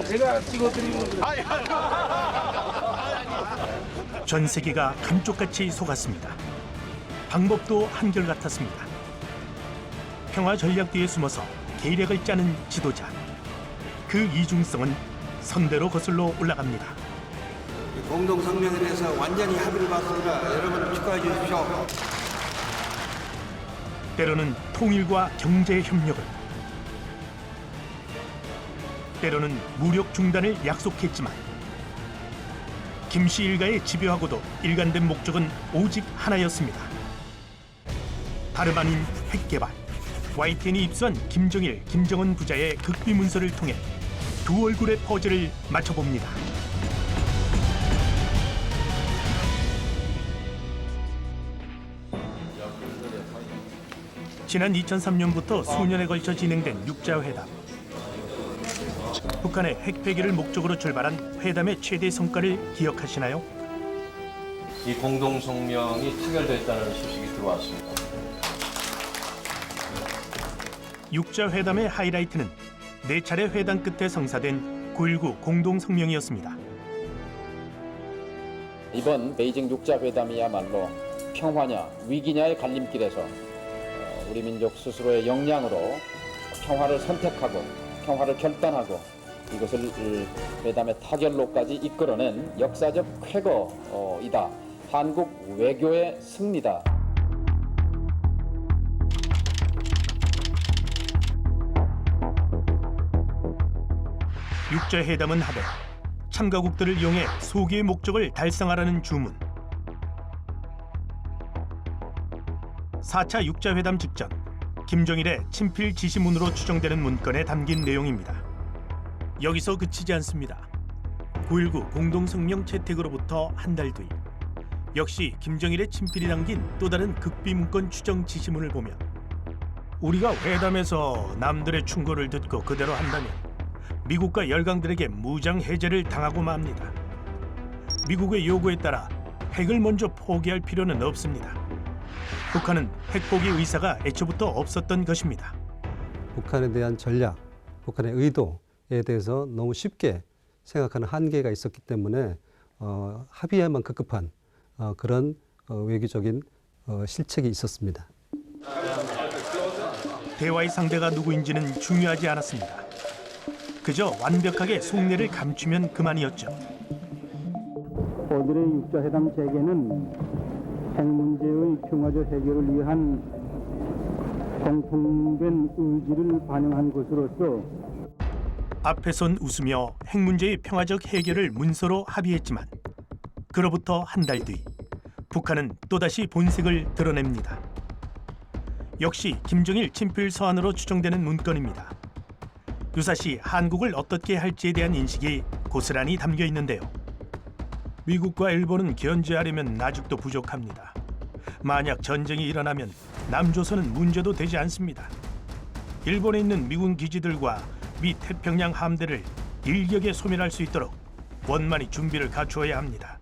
제가 찍어드리는 거죠. 전 세계가 감쪽같이 속았습니다. 방법도 한결같았습니다. 평화 전략 뒤에 숨어서 계략을 짜는 지도자. 그 이중성은 선대로 거슬러 올라갑니다. 공동성명에 대해서 완전히 합의를 봤습니다. 여러분 축하해 주십시오. 때로는 통일과 경제 협력을, 때로는 무력 중단을 약속했지만 김씨 일가의 집요하고도 일관된 목적은 오직 하나였습니다. 다름 아닌 핵개발. YTN이 입수한 김정일, 김정은 부자의 극비 문서를 통해 두 얼굴의 퍼즐을 맞춰봅니다. 지난 2003년부터 수년에 걸쳐 진행된 육자회담. 북한의 핵 폐기를 목적으로 출발한 회담의 최대 성과를 기억하시나요? 이 공동성명이 타결됐다는 소식이 들어왔습니다. 육자회담의 하이라이트는 4차례 회담 끝에 성사된 9.19 공동성명이었습니다. 이번 베이징 육자회담이야말로 평화냐 위기냐의 갈림길에서 우리 민족 스스로의 역량으로 평화를 선택하고 평화를 결단하고 이것을 회담의 타결로까지 이끌어낸 역사적 쾌거이다. 한국 외교의 승리다. 육자회담은 하되 참가국들을 이용해 소기의 목적을 달성하라는 주문. 4차 육자회담 직전 김정일의 친필 지시문으로 추정되는 문건에 담긴 내용입니다. 여기서 그치지 않습니다. 9.19 공동성명 채택으로부터 한 달 뒤 역시 김정일의 친필이 담긴 또 다른 극비 문건 추정 지시문을 보면 우리가 회담에서 남들의 충고를 듣고 그대로 한다면 미국과 열강들에게 무장 해제를 당하고 맙니다. 미국의 요구에 따라 핵을 먼저 포기할 필요는 없습니다. 북한은 핵 포기 의사가 애초부터 없었던 것입니다. 북한에 대한 전략, 북한의 의도에 대해서 너무 쉽게 생각하는 한계가 있었기 때문에 합의에만 급급한 그런 외교적인 실책이 있었습니다. 대화의 상대가 누구인지는 중요하지 않았습니다. 그저 완벽하게 속내를 감추면 그만이었죠. 오늘의 육자회담 재개는 핵 문제의 평화적 해결을 위한 공통된 의지를 반영한 것으로서 앞에선 웃으며 핵 문제의 평화적 해결을 문서로 합의했지만 그로부터 한 달 뒤 북한은 또다시 본색을 드러냅니다. 역시 김정일 친필 서한으로 추정되는 문건입니다. 유사시 한국을 어떻게 할지에 대한 인식이 고스란히 담겨 있는데요. 미국과 일본은 견제하려면 아직도 부족합니다. 만약 전쟁이 일어나면 남조선은 문제도 되지 않습니다. 일본에 있는 미군 기지들과 미 태평양 함대를 일격에 소멸할 수 있도록 원만히 준비를 갖추어야 합니다.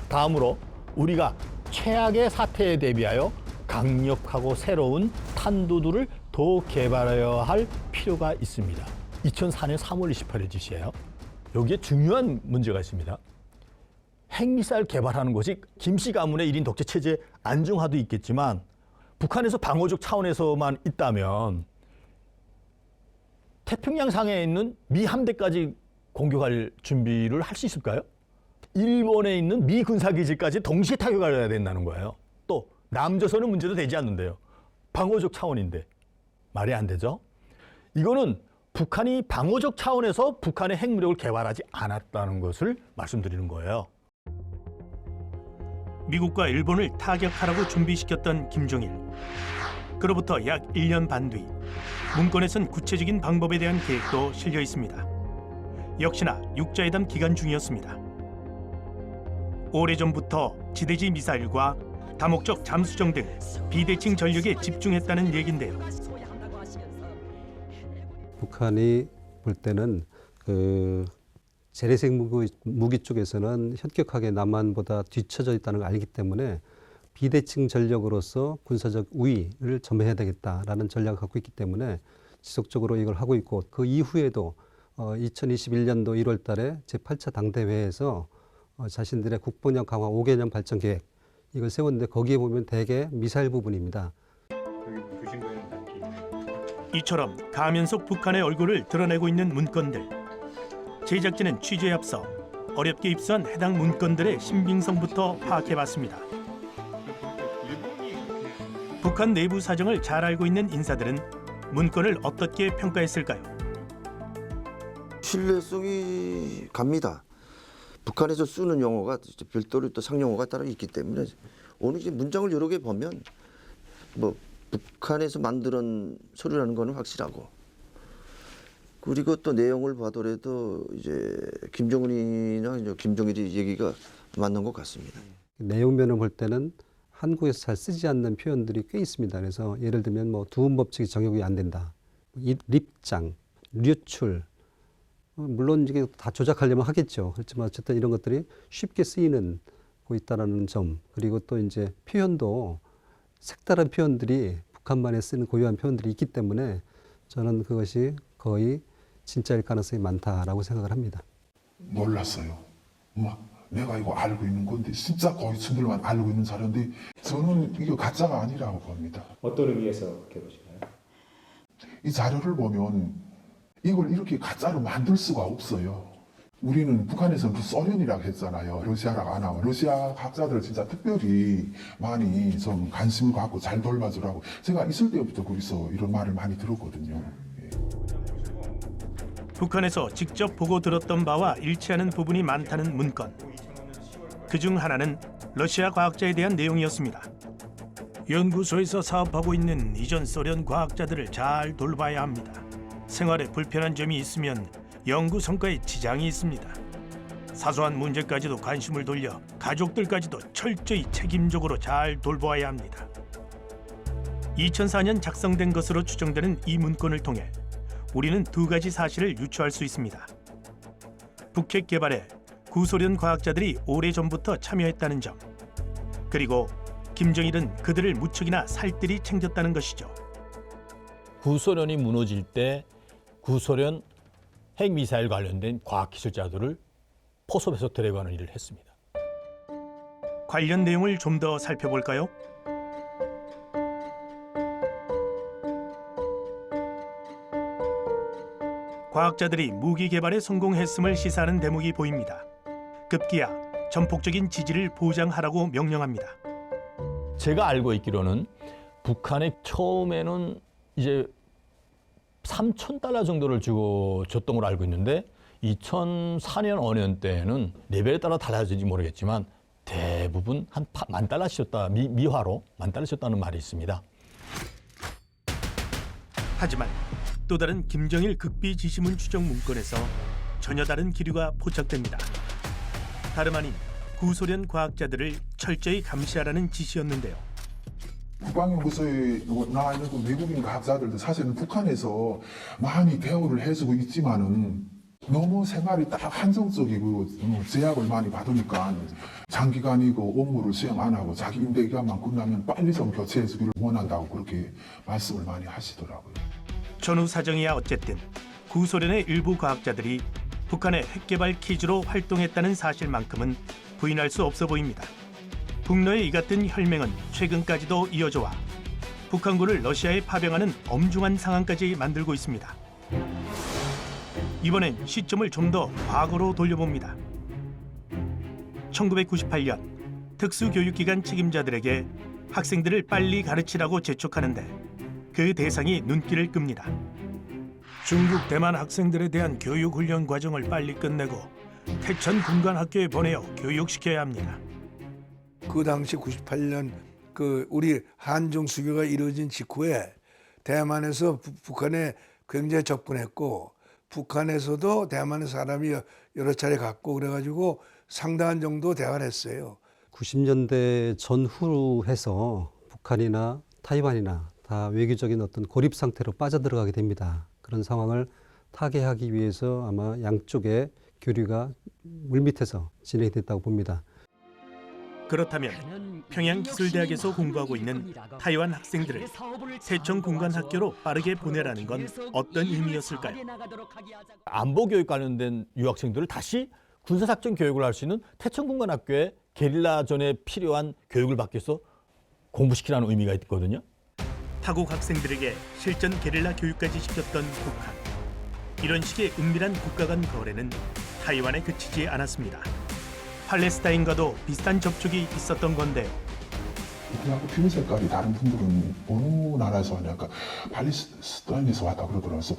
다음으로 우리가 최악의 사태에 대비하여 강력하고 새로운 탄두들을 더 개발해야 할 필요가 있습니다. 2004년 3월 28일 지시예요. 여기에 중요한 문제가 있습니다. 핵미사일 개발하는 것이 김씨 가문의 1인 독재 체제 안중화도 있겠지만 북한에서 방어적 차원에서만 있다면 태평양상에 있는 미 함대까지 공격할 준비를 할 수 있을까요? 일본에 있는 미 군사기지까지 동시에 타격을 해야 된다는 거예요. 또 남조선은 문제도 되지 않는데요. 방어적 차원인데 말이 안 되죠. 이거는 북한이 방어적 차원에서 북한의 핵무력을 개발하지 않았다는 것을 말씀드리는 거예요. 미국과 일본을 타격하라고 준비시켰던 김정일. 그로부터 약 1년 반 뒤 문건에선 구체적인 방법에 대한 계획도 실려 있습니다. 역시나 육자회담 기간 중이었습니다. 오래전부터 지대지 미사일과 다목적 잠수정 등 비대칭 전력에 집중했다는 얘긴데요. 북한이 볼 때는 재래식 무기 쪽에서는 현격하게 남한보다 뒤처져 있다는 걸 알기 때문에 비대칭 전력으로서 군사적 우위를 점해야 되겠다라는 전략을 갖고 있기 때문에 지속적으로 이걸 하고 있고 그 이후에도 2021년도 1월 달에 제8차 당대회에서 자신들의 국방력 강화 5개년 발전 계획 이걸 세웠는데 거기에 보면 대개 미사일 부분입니다. 이처럼 가면 속 북한의 얼굴을 드러내고 있는 문건들. 제작진은 취재에 앞서 어렵게 입수한 해당 문건들의 신빙성부터 파악해봤습니다. 북한 내부 사정을 잘 알고 있는 인사들은 문건을 어떻게 평가했을까요? 신뢰성이 갑니다. 북한에서 쓰는 용어가 별도로 또 상용어가 따로 있기 때문에 어느 이제 문장을 여러 개 보면 뭐 북한에서 만드는 서류라는 거는 확실하고, 그리고 또 내용을 봐더라도 이제 김정은이나 이제 김정일이 얘기가 맞는 것 같습니다. 내용면을 볼 때는 한국에서 잘 쓰지 않는 표현들이 꽤 있습니다. 그래서 예를 들면 뭐 두음 법칙이 적용이 안 된다, 립장, 류출, 물론 이게 다 조작하려면 하겠죠. 그렇지만 어쨌든 이런 것들이 쉽게 쓰이는 고 있다라는 점, 그리고 또 이제 표현도 색다른 표현들이 북한만에 쓰는 고유한 표현들이 있기 때문에 저는 그것이 거의 진짜일 가능성이 많다라고 생각을 합니다. 놀랐어요. 막 내가 이거 알고 있는 건데 진짜 거의 친구들만 알고 있는 자료인데 저는 이거 가짜가 아니라고 봅니다. 어떤 의미에서 그렇게 보시나요? 이 자료를 보면 이걸 이렇게 가짜로 만들 수가 없어요. 우리는 북한에서는 소련이라고 했잖아요. 러시아라고 안 하고. 러시아 학자들 진짜 특별히 많이 좀 관심을 갖고 잘 돌봐주라고 제가 있을 때부터 거기서 이런 말을 많이 들었거든요. 예. 북한에서 직접 보고 들었던 바와 일치하는 부분이 많다는 문건. 그중 하나는 러시아 과학자에 대한 내용이었습니다. 연구소에서 사업하고 있는 이전 소련 과학자들을 잘 돌봐야 합니다. 생활에 불편한 점이 있으면 연구 성과에 지장이 있습니다. 사소한 문제까지도 관심을 돌려 가족들까지도 철저히 책임적으로 잘 돌보아야 합니다. 2004년 작성된 것으로 추정되는 이 문건을 통해 우리는 두 가지 사실을 유추할 수 있습니다. 북핵 개발에 구소련 과학자들이 오래전부터 참여했다는 점, 그리고 김정일은 그들을 무척이나 살뜰히 챙겼다는 것이죠. 구소련이 무너질 때 구소련 핵미사일 관련된 과학기술자들을 포섭해서 데려가는 일을 했습니다. 관련 내용을 좀 더 살펴볼까요? 과학자들이 무기 개발에 성공했음을 시사하는 대목이 보입니다. 급기야 전폭적인 지지를 보장하라고 명령합니다. 제가 알고 있기로는 북한에 처음에는 이제 3,000달러 정도를 주고 줬던 걸로 알고 있는데 2004년 5년 때는 레벨에 따라 달라질지 모르겠지만 대부분 한 10,000달러씩 줬다, 미화로 10,000달러씩 줬다는 말이 있습니다. 하지만 또 다른 김정일 극비 지시문 추정 문건에서 전혀 다른 기류가 포착됩니다. 다름 아닌 구소련 과학자들을 철저히 감시하라는 지시였는데요. 국방연구소에 나와 있는 그 외국인 과학자들도 사실은 북한에서 많이 대우를 해주고 있지만은 너무 생활이 딱 한정적이고 제약을 많이 받으니까 장기간이고 업무를 수행 안 하고 자기 임대 기간만 끝나면 빨리 좀 교체해 주기를 원한다고 그렇게 말씀을 많이 하시더라고요. 전후 사정이야 어쨌든 구소련의 일부 과학자들이 북한의 핵개발 기지로 활동했다는 사실만큼은 부인할 수 없어 보입니다. 북러의 이 같은 혈맹은 최근까지도 이어져와 북한군을 러시아에 파병하는 엄중한 상황까지 만들고 있습니다. 이번엔 시점을 좀 더 과거로 돌려봅니다. 1998년 특수교육기관 책임자들에게 학생들을 빨리 가르치라고 재촉하는데 그 대상이 눈길을 끕니다. 중국, 대만 학생들에 대한 교육 훈련 과정을 빨리 끝내고 태천 군관학교에 보내어 교육시켜야 합니다. 그 당시 98년 그 우리 한중 수교가 이루어진 직후에 대만에서 북한에 굉장히 접근했고 북한에서도 대만의 사람이 여러 차례 갔고 그래가지고 상당한 정도 대화를 했어요. 90년대 전후로 해서 북한이나 타이완이나 다 외교적인 어떤 고립 상태로 빠져들어가게 됩니다. 그런 상황을 타개하기 위해서 아마 양쪽의 교류가 물밑에서 진행됐다고 봅니다. 그렇다면 평양기술대학에서 공부하고 있는 타이완 학생들을 세청군관학교로 빠르게 보내라는 건 어떤 의미였을까요? 안보 교육 관련된 유학생들을 다시 군사작전 교육을 할 수 있는 태천군관학교에 게릴라전에 필요한 교육을 받기 위해서 공부시키라는 의미가 있거든요. 타국 학생들에게 실전 게릴라 교육까지 시켰던 북한. 이런 식의 은밀한 국가 간 거래는 타이완에 그치지 않았습니다. 팔레스타인과도 비슷한 접촉이 있었던 건데요. 그냥 피부 색깔이 다른 분들은 어느 나라에서 왔냐니까 팔레스타인에서 왔다 그러더라고요. 그래서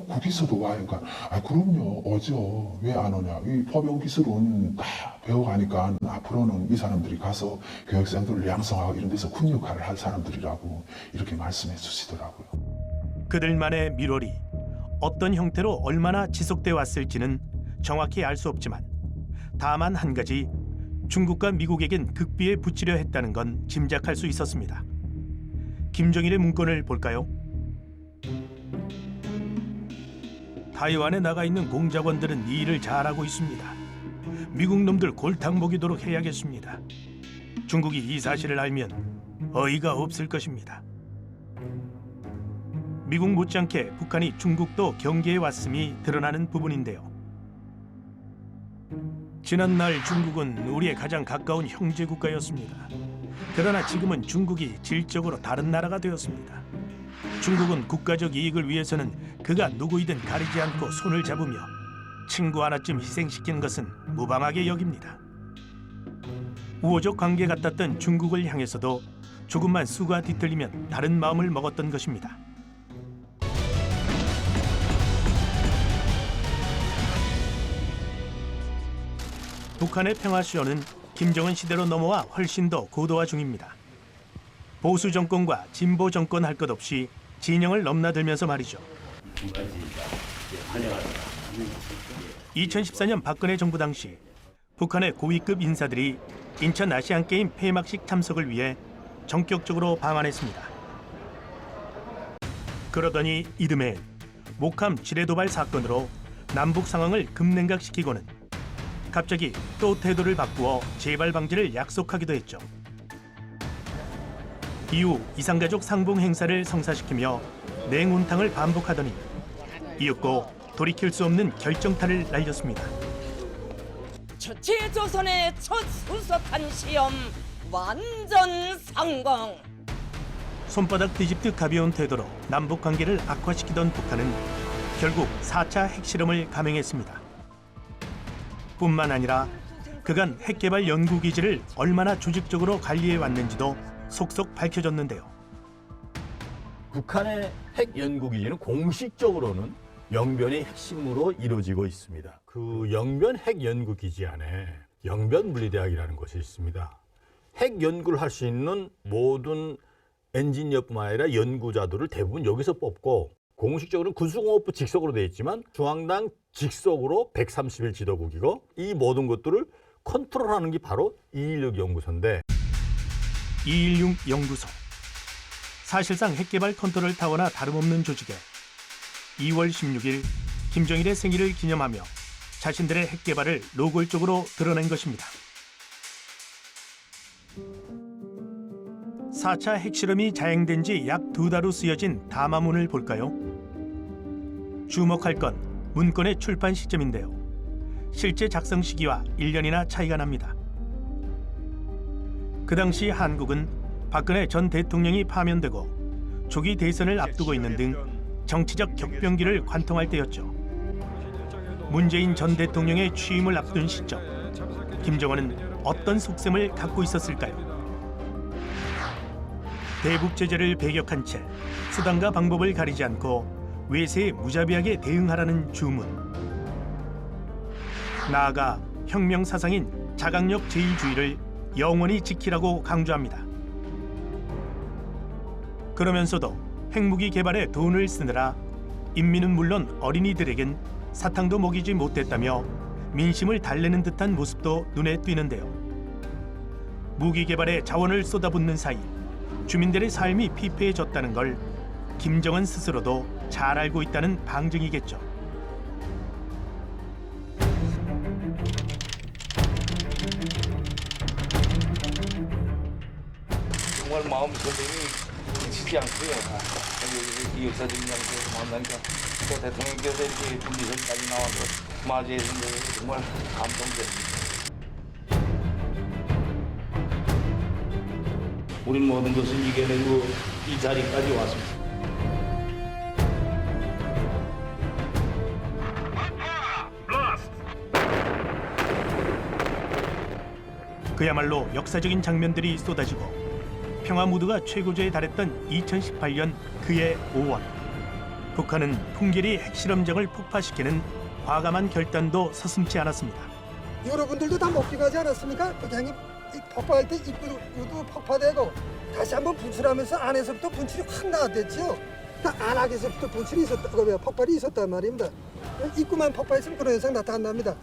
거기서도 와. 그러니까 그럼요. 오죠. 왜 안 오냐. 이 포병 기술은 다 배워가니까 앞으로는 이 사람들이 가서 교육생들을 양성하고 이런 데서 큰 역할을 할 사람들이라고 이렇게 말씀해 주시더라고요. 그들만의 밀월이 어떤 형태로 얼마나 지속돼 왔을지는 정확히 알 수 없지만 다만 한 가지, 중국과 미국에겐 극비에 붙이려 했다는 건 짐작할 수 있었습니다. 김정일의 문건을 볼까요? 타이완에 나가 있는 공작원들은 이 일을 잘하고 있습니다. 미국 놈들 골탕 먹이도록 해야겠습니다. 중국이 이 사실을 알면 어이가 없을 것입니다. 미국 못지않게 북한이 중국도 경계에 왔음이 드러나는 부분인데요. 지난날 중국은 우리의 가장 가까운 형제 국가였습니다. 그러나 지금은 중국이 질적으로 다른 나라가 되었습니다. 중국은 국가적 이익을 위해서는 그가 누구이든 가리지 않고 손을 잡으며 친구 하나쯤 희생시키는 것은 무방하게 여깁니다. 우호적 관계 같았던 중국을 향해서도 조금만 수가 뒤틀리면 다른 마음을 먹었던 것입니다. 북한의 평화수요는 김정은 시대로 넘어와 훨씬 더 고도화 중입니다. 보수 정권과 진보 정권 할 것 없이 진영을 넘나들면서 말이죠. 2014년 박근혜 정부 당시 북한의 고위급 인사들이 인천 아시안게임 폐막식 참석을 위해 전격적으로 방한했습니다. 그러더니 이듬해 목함 지뢰 도발 사건으로 남북 상황을 급냉각시키고는 갑자기 또 태도를 바꾸어 재발 방지를 약속하기도 했죠. 이후 이산가족 상봉 행사를 성사시키며 냉운탕을 반복하더니 이윽고 돌이킬 수 없는 결정타를 날렸습니다. 제조선의 첫 수소탄 시험 완전 성공. 손바닥 뒤집듯 가벼운 태도로 남북 관계를 악화시키던 북한은 결국 4차 핵실험을 감행했습니다. 뿐만 아니라 그간 핵개발 연구기지를 얼마나 조직적으로 관리해 왔는지도 속속 밝혀졌는데요. 북한의 핵 연구기지는 공식적으로는 영변이 핵심으로 이루어지고 있습니다. 그 영변 핵 연구기지 안에 영변 물리대학이라는 곳이 있습니다. 핵 연구를 할 수 있는 모든 엔지니어뿐만 아니라 연구자들을 대부분 여기서 뽑고, 공식적으로는 군수공업부 직속으로 되어 있지만 중앙당 직속으로 130일 지도국이고, 이 모든 것들을 컨트롤하는 게 바로 216 연구소인데, 216 연구소. 사실상 핵개발 컨트롤 타워나 다름없는 조직에 2월 16일 김정일의 생일을 기념하며 자신들의 핵개발을 노골적으로 드러낸 것입니다. 4차 핵실험이 자행된 지 약 2달 후 쓰여진 담화문을 볼까요? 주목할 건 문건의 출판 시점인데요. 실제 작성 시기와 1년이나 차이가 납니다. 그 당시 한국은 박근혜 전 대통령이 파면되고 조기 대선을 앞두고 있는 등 정치적 격변기를 관통할 때였죠. 문재인 전 대통령의 취임을 앞둔 시점, 김정은은 어떤 속셈을 갖고 있었을까요? 대북 제재를 배격한 채 수단과 방법을 가리지 않고 외세에 무자비하게 대응하라는 주문. 나아가 혁명 사상인 자강력 제일주의를 영원히 지키라고 강조합니다. 그러면서도 핵무기 개발에 돈을 쓰느라 인민은 물론 어린이들에겐 사탕도 먹이지 못했다며 민심을 달래는 듯한 모습도 눈에 띄는데요. 무기 개발에 자원을 쏟아붓는 사이 주민들의 삶이 피폐해졌다는 걸 김정은 스스로도 잘 알고 있다는 방증이겠죠. 정말 마음 설렘이 지지 않고요. 이 역사적인 장소에서 만나니까 또 대통령께서 이렇게 분리선까지 나와서 맞이해 주신 데 정말 감동됩니다. 우린 모든 것을 이겨내고 이 자리까지 왔습니다. 그야말로 역사적인 장면들이 쏟아지고 평화 무드가 최고조에 달했던 2018년 그해 5월 북한은 풍계리 핵실험장을 폭파시키는 과감한 결단도 서슴지 않았습니다. 여러분들도 다 목격하지 않았습니까? 부장님 폭파할 때 입구도 폭파되고 다시 한번 분출하면서 안에서부터 분출이 확 나왔댔죠. 안악에서부터 분출이 있었다, 폭발이 있었단 말입니다. 입구만 폭파했으면 그런 현상 나타난답니다.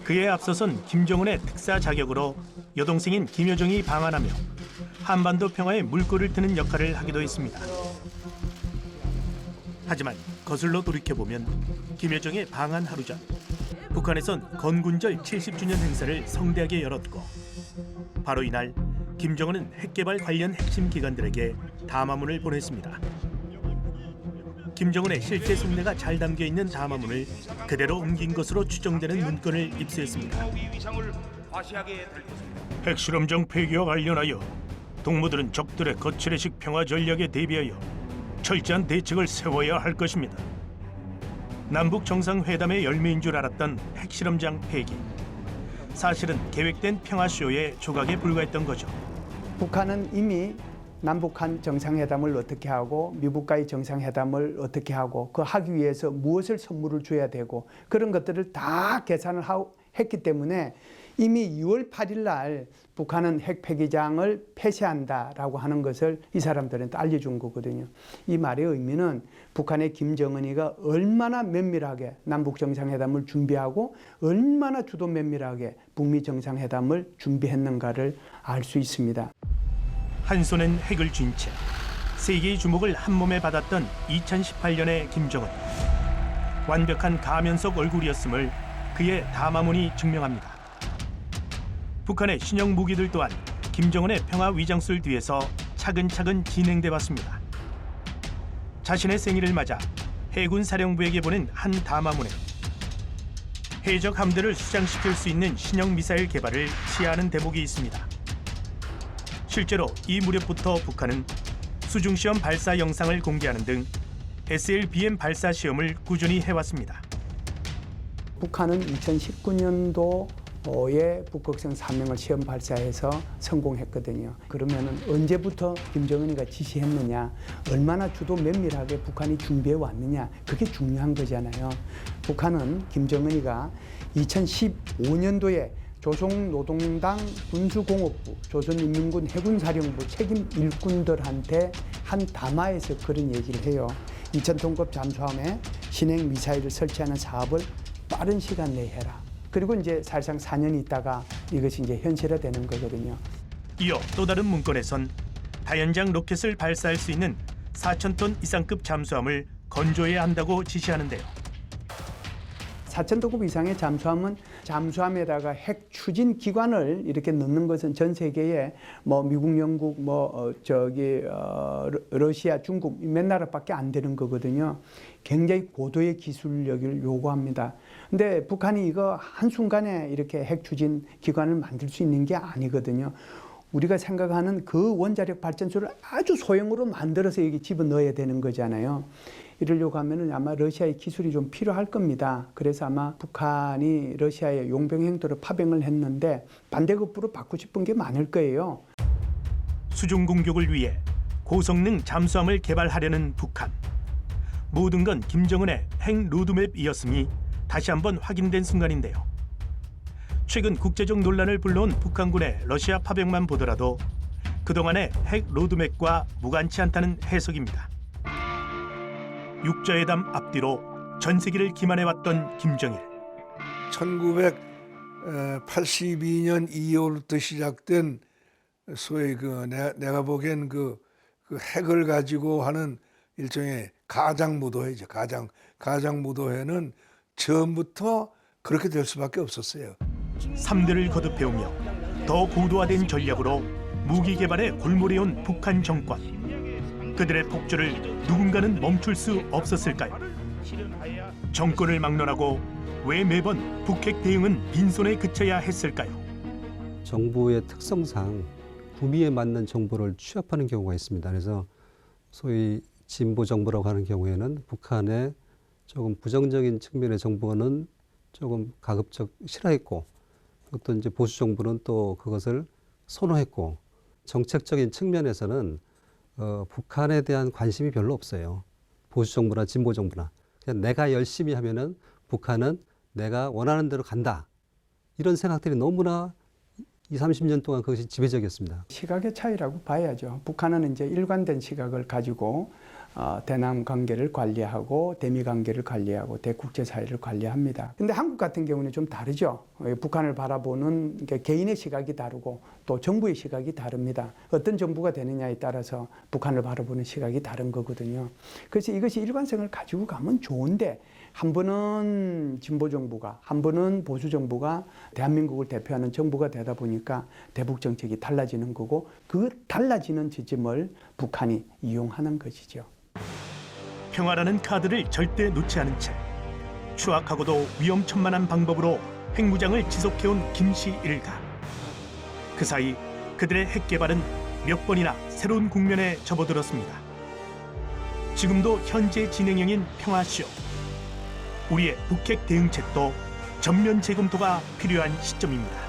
그에 앞서선 김정은의 특사 자격으로 여동생인 김여정이 방한하며 한반도 평화에 물꼬를 트는 역할을 하기도 했습니다. 하지만 거슬러 돌이켜보면 김여정의 방한 하루 전 북한에선 건군절 70주년 행사를 성대하게 열었고 바로 이날 김정은은 핵개발 관련 핵심 기관들에게 담화문을 보냈습니다. 김정은의 실제 속내가 잘 담겨있는 담화문을 그대로 옮긴 것으로 추정되는 문건을 입수했습니다. 핵실험장 폐기와 관련하여 동무들은 적들의 거칠애식 평화 전략에 대비하여 철저한 대책을 세워야 할 것입니다. 남북 정상회담의 열매인 줄 알았던 핵실험장 폐기. 사실은 계획된 평화쇼의 조각에 불과했던 거죠. 북한은 이미 남북한 정상회담을 어떻게 하고 미국과의 정상회담을 어떻게 하고 그 하기 위해서 무엇을 선물을 줘야 되고 그런 것들을 다 계산을 했기 때문에 이미 2월 8일 날 북한은 핵 폐기장을 폐쇄한다라고 하는 것을 이 사람들한테 알려준 거거든요. 이 말의 의미는 북한의 김정은이가 얼마나 면밀하게 남북 정상회담을 준비하고 얼마나 주도 면밀하게 북미 정상회담을 준비했는가를 알 수 있습니다. 한 손엔 핵을 쥔 채 세계의 주목을 한 몸에 받았던 2018년의 김정은. 완벽한 가면 속 얼굴이었음을 그의 담화문이 증명합니다. 북한의 신형 무기들 또한 김정은의 평화 위장술 뒤에서 차근차근 진행돼 왔습니다. 자신의 생일을 맞아 해군 사령부에게 보낸 한 담화문에 해적 함대를 수장시킬 수 있는 신형 미사일 개발을 시하는 대목이 있습니다. 실제로 이 무렵부터 북한은 수중시험 발사 영상을 공개하는 등 SLBM 발사 시험을 꾸준히 해왔습니다. 북한은 2019년도에 북극성 3명을 시험 발사해서 성공했거든요. 그러면 언제부터 김정은이가 지시했느냐, 얼마나 주도 면밀하게 북한이 준비해 왔느냐, 그게 중요한 거잖아요. 북한은 김정은이가 2015년도에 조선노동당 군수공업부, 조선인민군 해군사령부 책임 일꾼들한테 한 담화에서 그런 얘기를 해요. 2000톤급 잠수함에 신행 미사일을 설치하는 사업을 빠른 시간 내에 해라. 그리고 이제 사실상 4년 있다가 이것이 이제 현실화되는 거거든요. 이어 또 다른 문건에선 다연장 로켓을 발사할 수 있는 4,000톤 이상급 잠수함을 건조해야 한다고 지시하는데요. 4,000톤급 이상의 잠수함은 잠수함에다가 핵 추진 기관을 이렇게 넣는 것은 전 세계에 뭐 미국, 영국, 러시아, 중국 몇 나라밖에 안 되는 거거든요. 굉장히 고도의 기술력을 요구합니다. 근데 북한이 이거 한순간에 이렇게 핵 추진 기관을 만들 수 있는 게 아니거든요. 우리가 생각하는 그 원자력 발전소를 아주 소형으로 만들어서 여기 집어넣어야 되는 거잖아요. 이러려고 하면은 아마 러시아의 기술이 좀 필요할 겁니다. 그래서 아마 북한이 러시아의 용병 행도로 파병을 했는데 반대급부로 받고 싶은 게 많을 거예요. 수중 공격을 위해 고성능 잠수함을 개발하려는 북한. 모든 건 김정은의 핵 로드맵이었음이 다시 한번 확인된 순간인데요. 최근 국제적 논란을 불러온 북한군의 러시아 파병만 보더라도 그동안의 핵 로드맵과 무관치 않다는 해석입니다. 육자회담 앞뒤로 전 세계를 기만해왔던 김정일. 1982년 2월부터 시작된 소위 내가 보기엔 그 핵을 가지고 하는 일종의 가장무도회죠. 가장무도회는 처음부터 그렇게 될 수밖에 없었어요. 3대를 거듭해오며 더 고도화된 전략으로 무기 개발에 골몰해온 북한 정권. 그들의 폭주를 누군가는 멈출 수 없었을까요? 정권을 막론하고 왜 매번 북핵 대응은 빈손에 그쳐야 했을까요? 정부의 특성상 구미에 맞는 정보를 취합하는 경우가 있습니다. 그래서 소위 진보 정보라고 하는 경우에는 북한의 조금 부정적인 측면의 정보는 조금 가급적 싫어했고, 또 이제 보수 정부는 또 그것을 선호했고, 정책적인 측면에서는 북한에 대한 관심이 별로 없어요. 보수 정부나 진보 정부나. 그냥 내가 열심히 하면은 북한은 내가 원하는 대로 간다. 이런 생각들이 너무나 20, 30년 동안 그것이 지배적이었습니다. 시각의 차이라고 봐야죠. 북한은 이제 일관된 시각을 가지고 대남 관계를 관리하고 대미 관계를 관리하고 대국제 사회를 관리합니다. 근데 한국 같은 경우는 좀 다르죠. 북한을 바라보는 개인의 시각이 다르고 또 정부의 시각이 다릅니다. 어떤 정부가 되느냐에 따라서 북한을 바라보는 시각이 다른 거거든요. 그래서 이것이 일관성을 가지고 가면 좋은데, 한 번은 진보 정부가, 한 번은 보수 정부가 대한민국을 대표하는 정부가 되다 보니까 대북 정책이 달라지는 거고, 그 달라지는 지점을 북한이 이용하는 것이죠. 평화라는 카드를 절대 놓지 않은 채 추악하고도 위험천만한 방법으로 핵무장을 지속해온 김씨 일가. 그 사이 그들의 핵 개발은 몇 번이나 새로운 국면에 접어들었습니다. 지금도 현재 진행형인 평화쇼. 우리의 북핵 대응책도 전면 재검토가 필요한 시점입니다.